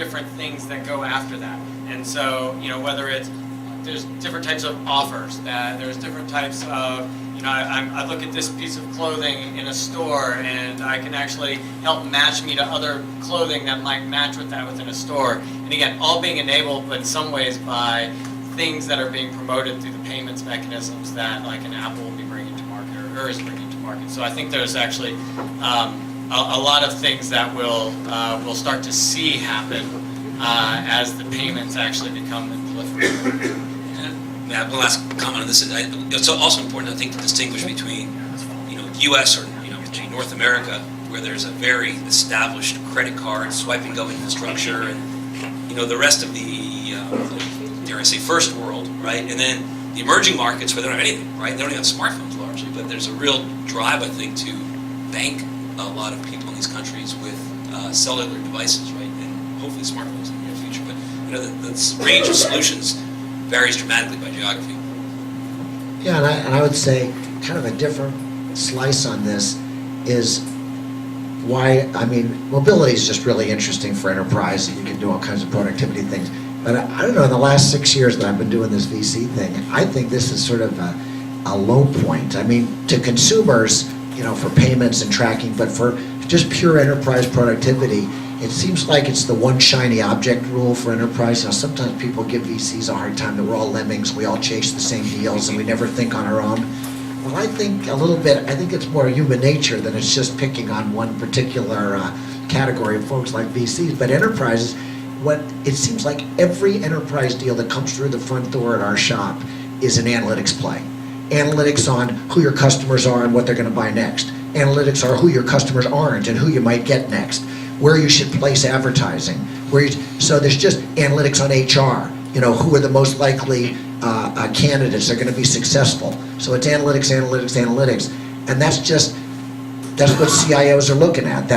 different things that go after that. And so, whether there's different types of offers, that there's different types of, I look at this piece of clothing in a store and I can actually help match me to other clothing that might match with that within a store. And again, all being enabled, but in some ways by things that are being promoted through the payments mechanisms that like an Apple will be bringing to market or is bringing to market. So I think there's actually a lot of things that we'll start to see happen as the payments actually become proliferated. Matt, one last comment on this. It's also important, I think, to distinguish between, U.S. or between North America, where there's a very established credit card swiping going infrastructure, and the rest of the, dare I say, first world, right? And then the emerging markets where they don't have anything, right? They don't even have smartphones largely, but there's a real drive, I think, to bank a lot of people in these countries with cellular devices, right? And hopefully smartphones in the near future. But the range of solutions varies dramatically by geography. Yeah, and I would say kind of a different slice on this is why, mobility is just really interesting for enterprise, and you can do all kinds of productivity things. But I don't know, in the last 6 years that I've been doing this VC thing, I think this is sort of a low point. To consumers, for payments and tracking, but for just pure enterprise productivity, it seems like it's the one shiny object rule for enterprise. Sometimes people give VCs a hard time that we're all lemmings, we all chase the same deals, and we never think on our own. Well, I think it's more human nature than it's just picking on one particular category of folks like VCs. But enterprises, it seems like every enterprise deal that comes through the front door at our shop is an analytics play. Analytics on who your customers are and what they're going to buy next. Analytics are who your customers aren't and who you might get next. Where you should place advertising. So there's just analytics on HR. Who are the most likely candidates that are going to be successful. So it's analytics, and that's what CIOs are looking at.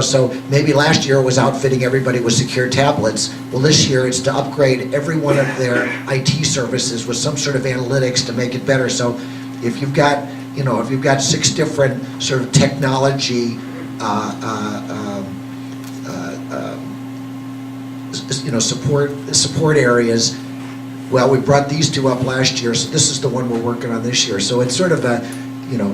So maybe last year it was outfitting everybody with secure tablets. Well, this year it's to upgrade every one of their IT services with some sort of analytics to make it better. So if you've got 6 different sort of technology support areas. Well, we brought these 2 up last year, so this is the one we're working on this year. So it's sort of a,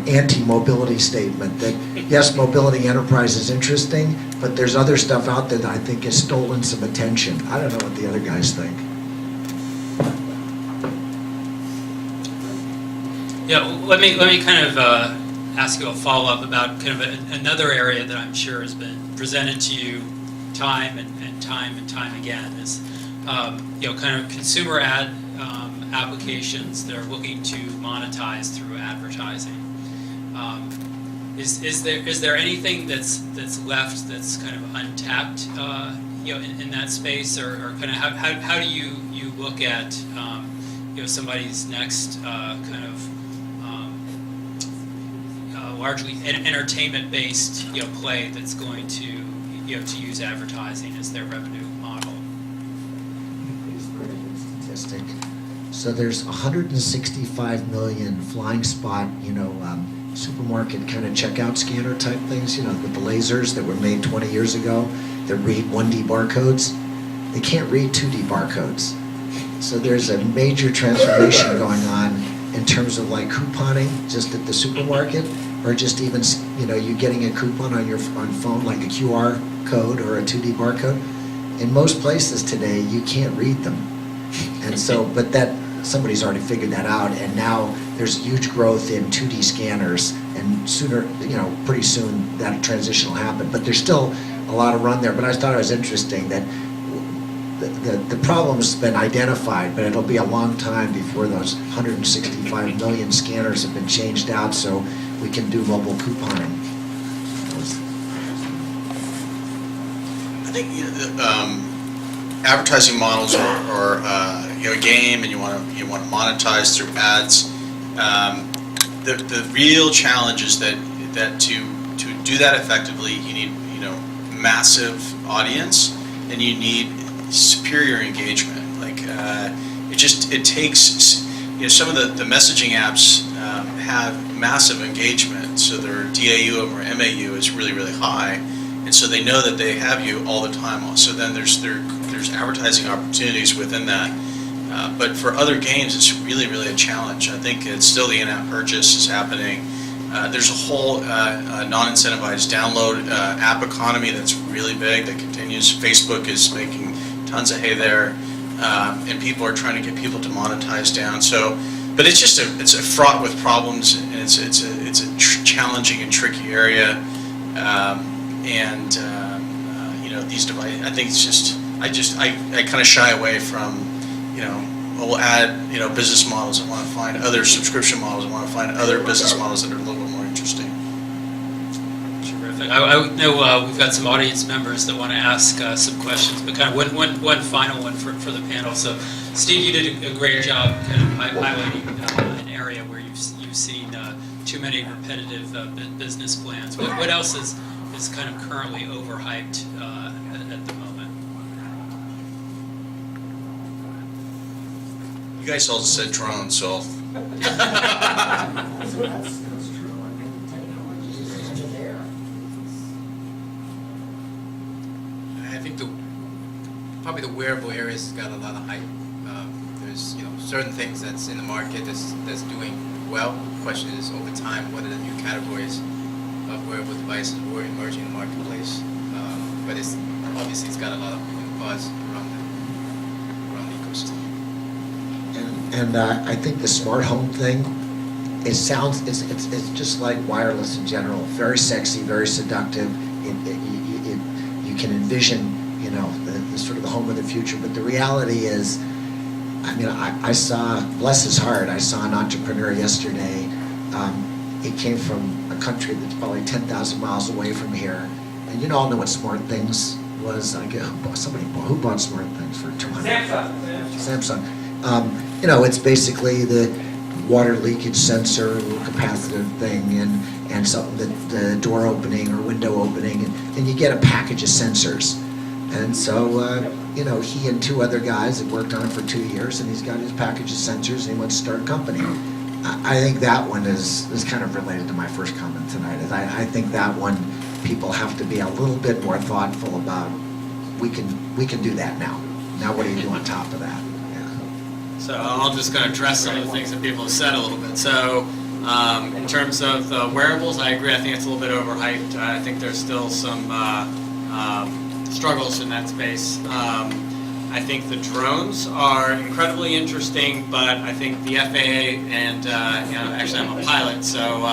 anti-mobility statement that yes, mobility enterprise is interesting, but there's other stuff out there that I think has stolen some attention. I don't know what the other guys think. Yeah, let me kind of ask you a follow-up about kind of another area that I'm sure has been presented to you time and time again is kind of consumer applications that are looking to monetize through advertising. Is there anything that's left that's kind of untapped in that space, or kind of how do you look at somebody's next kind of largely entertainment-based play that's going to to use advertising as their revenue model? Statistic. So there's 165 million flying spot, supermarket kind of checkout scanner type things, with the lasers that were made 20 years ago that read 1D barcodes. They can't read 2D barcodes. So there's a major transformation going on in terms of like couponing just at the supermarket, or just even, you getting a coupon on phone, like a QR code or a 2D barcode. In most places today, you can't read them. And so, but somebody's already figured that out, and now there's huge growth in 2D scanners, and pretty soon that transition will happen. But there's still a lot of run there. But I thought it was interesting that the problem's been identified, but it'll be a long time before those 165 million scanners have been changed out so we can do mobile couponing. I think advertising models are a game, and you want to monetize through ads. The real challenge is that to do that effectively, you need massive audience, and you need superior engagement. It takes some of the messaging apps have massive engagement, so their DAU over MAU is really high, and so they know that they have you all the time. So then there's advertising opportunities within that. But for other games, it's really, really a challenge. I think it's still the in-app purchase is happening. There's a whole non-incentivized download app economy that's really big that continues. Facebook is making tons of hay there, and people are trying to get people to monetize down. So, but it's just it's a fraught with problems, and it's a challenging and tricky area. These devices. I think it's just I kind of shy away from, we'll add, business models. I want to find other subscription models. I want to find other business models that are a little bit more interesting. Terrific. I know we've got some audience members that want to ask some questions, but kind of one final one for the panel. So, Steve, you did a great job kind of highlighting an area where you've seen too many repetitive business plans. What else is kind of currently overhyped at the moment? You guys all said drones, so. I think probably the wearable areas got a lot of hype. There's certain things that's in the market that's doing well. The question is, over time, what are the new categories of wearable devices were emerging in the marketplace? But it's got a lot of buzz around the ecosystem. And I think the smart home thing, it's just like wireless in general. Very sexy, very seductive. You can envision, the sort of the home of the future. But the reality is, I saw, bless his heart, I saw an entrepreneur yesterday. He came from a country that's probably 10,000 miles away from here. And you all know what Smart Things was. Who bought Smart Things for $200? Samsung. It's basically the water leakage sensor, little capacitive thing, and something that the door opening or window opening, and you get a package of sensors. And so, he and two other guys have worked on it for 2 years, and he's got his package of sensors, and he wants to start a company. I think that one is kind of related to my first comment tonight. I think that one, people have to be a little bit more thoughtful about. We can do that now. Now, what do you do on top of that? So I'll just kind of address some of the things that people have said a little bit. So in terms of the wearables, I agree. I think it's a little bit overhyped. I think there's still some struggles in that space. I think the drones are incredibly interesting, but I think the FAA and actually I'm a pilot, so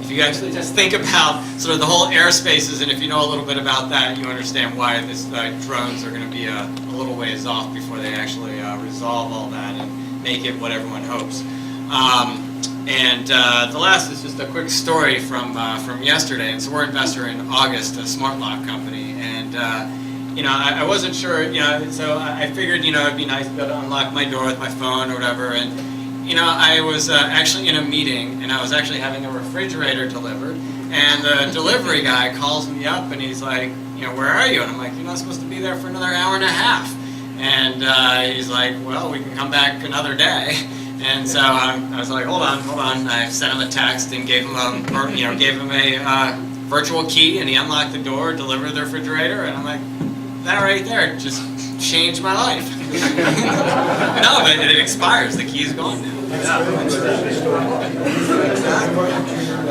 if you actually just think about sort of the whole airspaces, and if you know a little bit about that, you understand why this drones are going to be a little ways off before they actually resolve all that and make it what everyone hopes. The last is just a quick story from yesterday. And so we're an investor in August, a smart lock company, and I wasn't sure, so I figured, it'd be nice to be able to unlock my door with my phone or whatever. And I was actually in a meeting, and I was actually having a refrigerator delivered, and the delivery guy calls me up, and he's like, where are you? And I'm like, you're not supposed to be there for another hour and a half. And he's like, well, we can come back another day. And so I was like, hold on. I sent him a text and gave him a virtual key, and he unlocked the door, delivered the refrigerator, and I'm like, that right there just changed my life. No, but it expires. The key's gone now.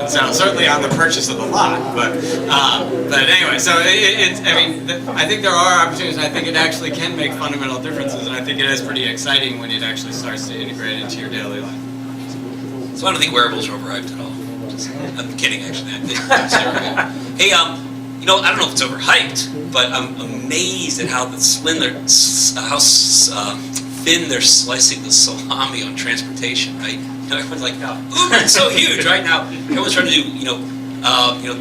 So certainly on the purchase of the lot, but anyway, so I think there are opportunities, and I think it actually can make fundamental differences, and I think it is pretty exciting when it actually starts to integrate into your daily life. So I don't think wearables are overhyped at all. I'm kidding, actually. I think it's zero. Hey, I don't know if it's overhyped, but I'm amazed at how thin they're slicing the salami on transportation, right? Everyone's like, Uber, it's so huge right now. Everyone's trying to do,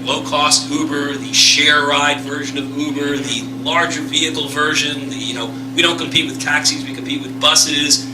low-cost Uber, the share ride version of Uber, the larger vehicle version. We don't compete with taxis, we compete with buses.